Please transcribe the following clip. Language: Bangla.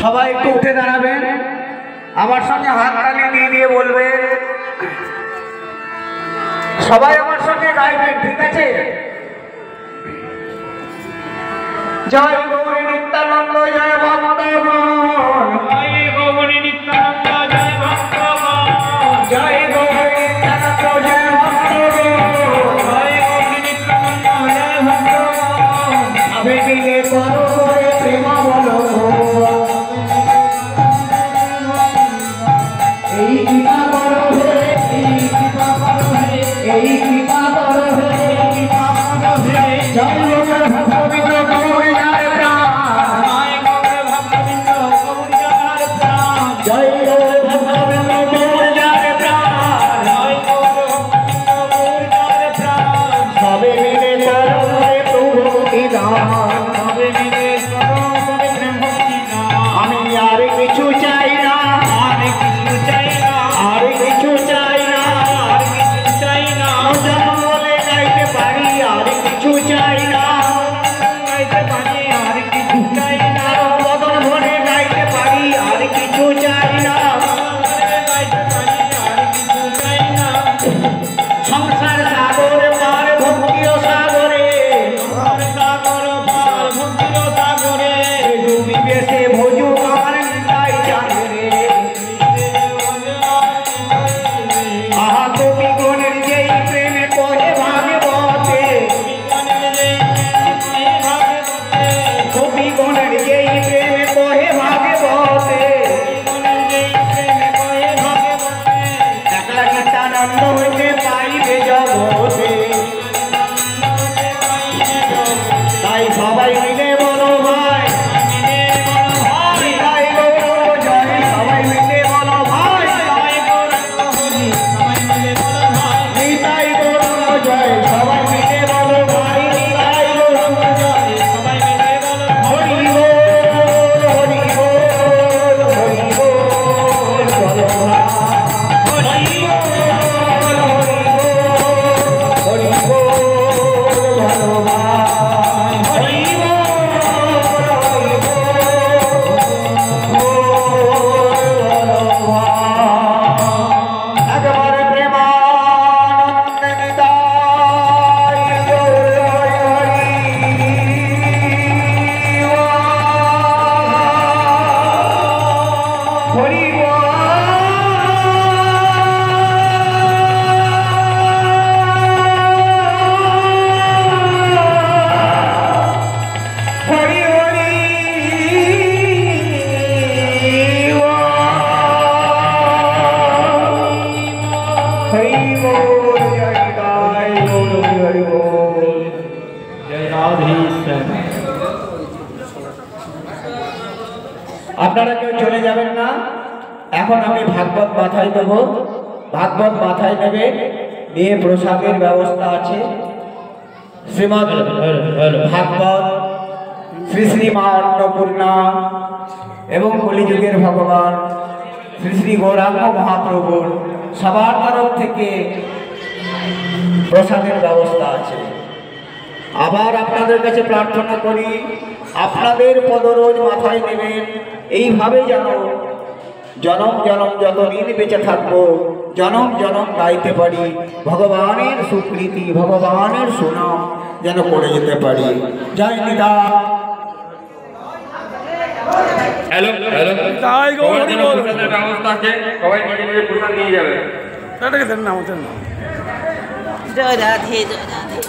সবাই একটু উঠে দাঁড়াবেন, আমার সঙ্গে হাত তালি দিয়ে দিয়ে বলবেন, সবাই আমার সঙ্গে গাইবেন, ঠিক আছে? জয় গৌরী নিত্যানন্দ জয় ভক্তগণ, জয় গৌরী নিত্যানন্দ জয় ভক্তগণ, জয় গৌরী নিত্যানন্দ জয় ভক্তগণ, জয় গৌরী নিত্যানন্দ জয় ভক্তগণ। আবেগে করো করে প্রেম বলো, এই কৃপা করো হে, এই কৃপা করো হে, এই কৃপা করো হে, এই কৃপা করো হে। জয় গৌর ভক্তবৃন্দ গৌরী জয় প্রাণ, জয় গৌর ভক্তবৃন্দ গৌরী জয় প্রাণ, জয় গৌর ভক্তবৃন্দ গৌরী জয় প্রাণ, জয় গৌর ভক্তবৃন্দ গৌরী জয় প্রাণ। সবে মিলে করো হে প্রভু বিধান, সবে মিলে করো করে প্রেম ভক্তি গান। আমি আর কিছু চাই না, আর কিছু চাই না, আর কিছু চাই না, আর কিছু চাই না, যেন বলে গাইতে পারি আর কিছু চাই না, গাইতে পারি আর কিছু চাই না, বদন ভরে গাইতে পারি আর কিছু চাই না, গাইতে পারি আর কিছু চাই না। সংসার সাগর পার ভক্তিও সাগরে, সাগর পার ভক্তির সাগরে, ডুবিবে সে ভজু আমার নিতাই চাঁদরে। আহা কবি গণের যেই প্রেমে কহে ভাগবতে, কবি গণের যেই প্রেমে কহে ভাগবতে, একলা নিত্যানন্দ হইতে পাইবে জগতে। তাই সবাই মিলে বলো ভাই, নিতাই গৌর জয়, সবাই মিলে বলো ভাই, নিতাই গৌর জয়, সবাই মিলে বলো ভাই, নিতাই গৌর জয়। হরি বল, হরি বল, হরি বল, চলো ভাই। হরি বল, হরি বল, হরি বল, চলো ভাই। হরি বল, হরি বল, চলো ভাই। একবারে প্রেমানন্দে নিতাই গৌর হরি হরি হরি হরি হরি বল, জয় নিতাই গৌর হরি বল। জয় রাধেশ্বর। আপনারা কেউ চলে যাবেন না, এখন আমি ভাগবত মাথায় দেব, ভাগবত মাথায় নেবে, নিয়ে প্রসাদের ব্যবস্থা আছে। শ্রীমদ ভাগবত শ্রী শ্রী মা অন্নপূর্ণা এবং কলিযুগের ভগবান শ্রী শ্রী গৌরাঙ্গ মহাপ্রভুর সবার তরফ থেকে প্রসাদের ব্যবস্থা আছে। আবার আপনাদের কাছে প্রার্থনা করি, আপনাদের পদরোজ মাথায় নেবেন, এইভাবে যেন জনম জনম যতদিন বেঁচে থাকবো, জনম জনম গাইতে পারি, ভগবানের স্বীকৃতি, ভগবানের সুনাম যেন করে যেতে পারি। জয় নিতা। হ্যালো হ্যালো, তাই গৌর হরি বল। প্রসাদের ব্যবস্থা আছে, সবাই নিজে নিজে প্রসাদ নিয়ে যাবে। এটাকে দেন না আমাদের না। জয় রাধে জয় রাধে।